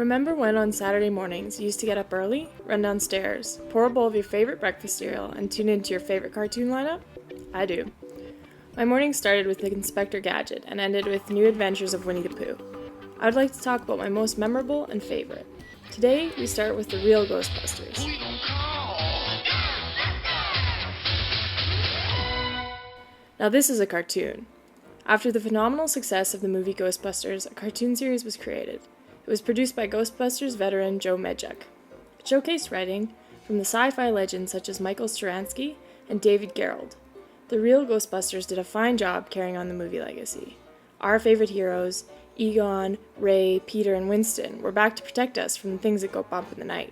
Remember when on Saturday mornings you used to get up early, run downstairs, pour a bowl of your favorite breakfast cereal, and tune into your favorite cartoon lineup? I do. My morning started with Inspector Gadget and ended with New Adventures of Winnie the Pooh. I would like to talk about my most memorable and favorite. Today, we start with the real Ghostbusters. Now this is a cartoon. After the phenomenal success of the movie Ghostbusters, a cartoon series was created. It was produced by Ghostbusters veteran Joe Medjuck. It showcased writing from the sci-fi legends such as Michael Straczynski and David Gerrold. The real Ghostbusters did a fine job carrying on the movie legacy. Our favorite heroes, Egon, Ray, Peter, and Winston, were back to protect us from the things that go bump in the night.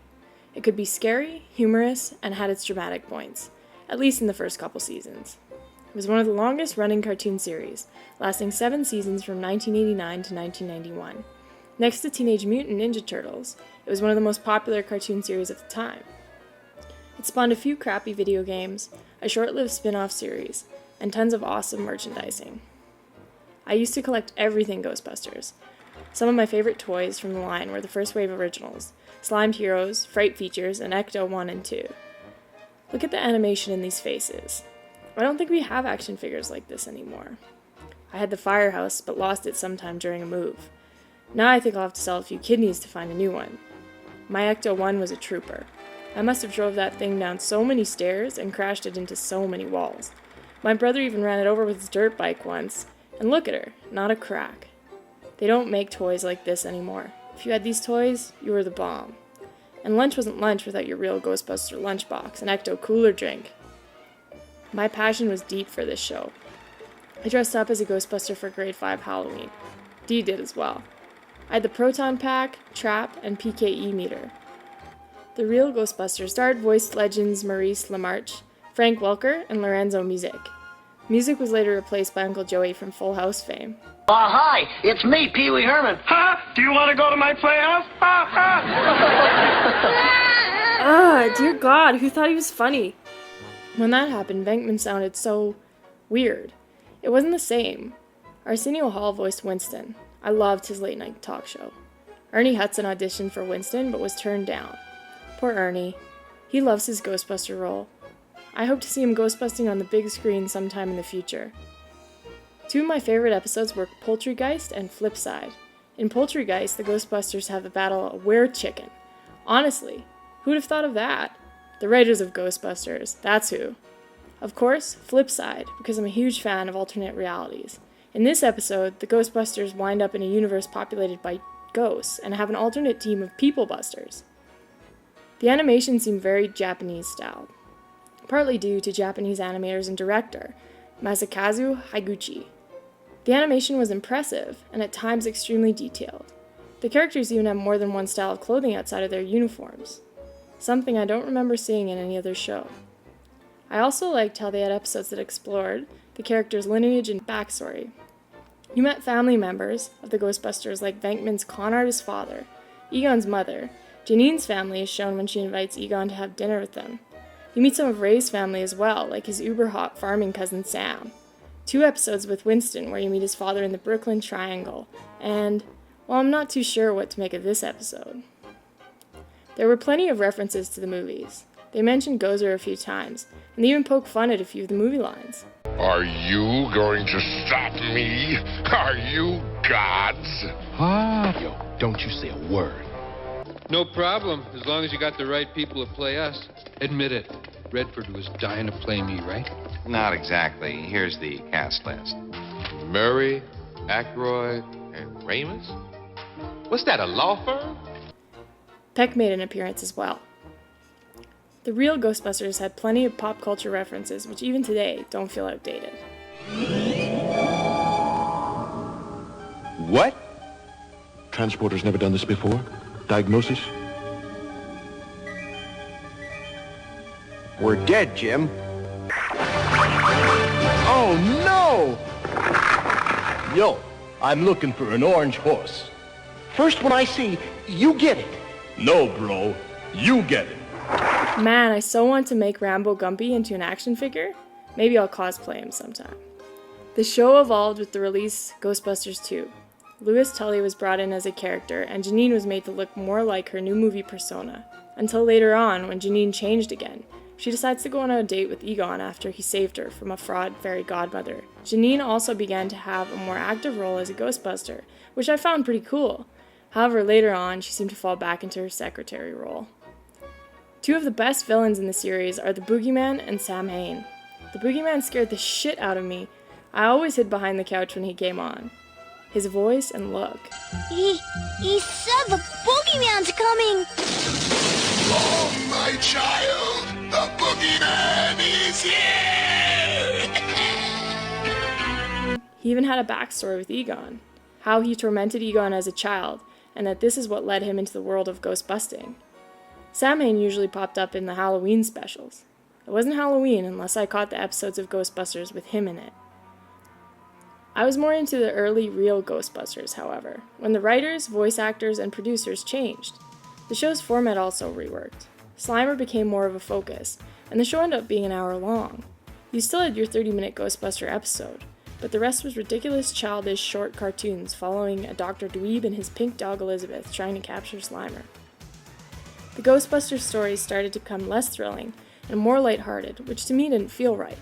It could be scary, humorous, and had its dramatic points, at least in the first couple seasons. It was one of the longest running cartoon series, lasting 7 seasons from 1989 to 1991. Next to Teenage Mutant Ninja Turtles, it was one of the most popular cartoon series of the time. It spawned a few crappy video games, a short-lived spin-off series, and tons of awesome merchandising. I used to collect everything Ghostbusters. Some of my favorite toys from the line were the first wave originals, Slimed Heroes, Fright Features, and Ecto 1 and 2. Look at the animation in these faces. I don't think we have action figures like this anymore. I had the Firehouse, but lost it sometime during a move. Now I think I'll have to sell a few kidneys to find a new one. My Ecto 1 was a trooper. I must have drove that thing down so many stairs and crashed it into so many walls. My brother even ran it over with his dirt bike once, and look at her, not a crack. They don't make toys like this anymore. If you had these toys, you were the bomb. And lunch wasn't lunch without your real Ghostbuster lunchbox and Ecto Cooler drink. My passion was deep for this show. I dressed up as a Ghostbuster for grade 5 Halloween. Dee did as well. I had the Proton Pack, Trap, and PKE meter. The real Ghostbusters starred voiced legends Maurice LaMarche, Frank Welker, and Lorenzo Music. Music was later replaced by Uncle Joey from Full House fame. Hi, it's me, Pee Wee Herman. Huh? Do you want to go to my playhouse? Dear God, who thought he was funny? When that happened, Venkman sounded so weird. It wasn't the same. Arsenio Hall voiced Winston. I loved his late-night talk show. Ernie Hudson auditioned for Winston, but was turned down. Poor Ernie. He loves his Ghostbuster role. I hope to see him ghostbusting on the big screen sometime in the future. 2 of my favorite episodes were Poultrygeist and Flipside. In Poultrygeist, the Ghostbusters have the battle of were-chicken. Honestly, who'd have thought of that? The writers of Ghostbusters, that's who. Of course, Flipside, because I'm a huge fan of alternate realities. In this episode, the Ghostbusters wind up in a universe populated by ghosts and have an alternate team of People Busters. The animation seemed very Japanese-styled, partly due to Japanese animators and director, Masakazu Higuchi. The animation was impressive, and at times extremely detailed. The characters even have more than one style of clothing outside of their uniforms, something I don't remember seeing in any other show. I also liked how they had episodes that explored the characters' lineage and backstory. You met family members of the Ghostbusters like Venkman's con artist father, Egon's mother. Janine's family is shown when she invites Egon to have dinner with them. You meet some of Ray's family as well, like his uber-hot farming cousin Sam. 2 episodes with Winston where you meet his father in the Brooklyn Triangle, and, well, I'm not too sure what to make of this episode. There were plenty of references to the movies. They mentioned Gozer a few times, and they even poke fun at a few of the movie lines. Are you going to stop me? Are you gods? Yo, don't you say a word. No problem, as long as you got the right people to play us. Admit it, Redford was dying to play me, right? Not exactly. Here's the cast list. Murray, Aykroyd, and Ramis? What's that, a law firm? Peck made an appearance as well. The real Ghostbusters had plenty of pop culture references, which even today don't feel outdated. What? Transporter's never done this before? Diagnosis? We're dead, Jim. Oh, no! Yo, I'm looking for an orange horse. First one I see, you get it. No, bro. You get it. Man, I so want to make Rambo Gumpy into an action figure. Maybe I'll cosplay him sometime. The show evolved with the release Ghostbusters 2. Louis Tully was brought in as a character, and Janine was made to look more like her new movie persona. Until later on, when Janine changed again, she decides to go on a date with Egon after he saved her from a fraud fairy godmother. Janine also began to have a more active role as a Ghostbuster, which I found pretty cool. However, later on, she seemed to fall back into her secretary role. Two of the best villains in the series are the Boogeyman and Sam Hain. The Boogeyman scared the shit out of me. I always hid behind the couch when he came on. His voice and look. He said the Boogeyman's coming! Oh, my child! The Boogeyman is here! He even had a backstory with Egon. How he tormented Egon as a child, and that this is what led him into the world of ghostbusting. Sam Hain usually popped up in the Halloween specials. It wasn't Halloween unless I caught the episodes of Ghostbusters with him in it. I was more into the early real Ghostbusters, however, when the writers, voice actors, and producers changed. The show's format also reworked. Slimer became more of a focus, and the show ended up being an hour long. You still had your 30-minute Ghostbuster episode, but the rest was ridiculous, childish, short cartoons following a Dr. Dweeb and his pink dog Elizabeth trying to capture Slimer. The Ghostbusters stories started to become less thrilling and more lighthearted, which to me didn't feel right.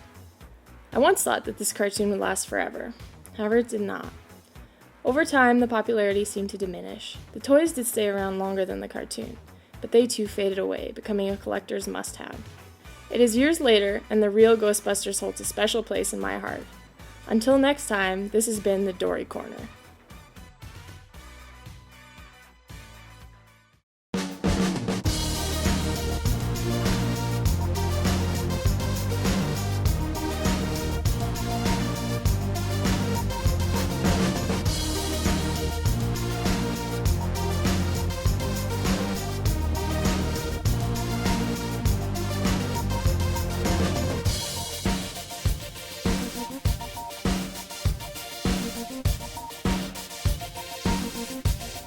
I once thought that this cartoon would last forever. However, it did not. Over time, the popularity seemed to diminish. The toys did stay around longer than the cartoon, but they too faded away, becoming a collector's must-have. It is years later, and the real Ghostbusters holds a special place in my heart. Until next time, this has been the Dori Corner.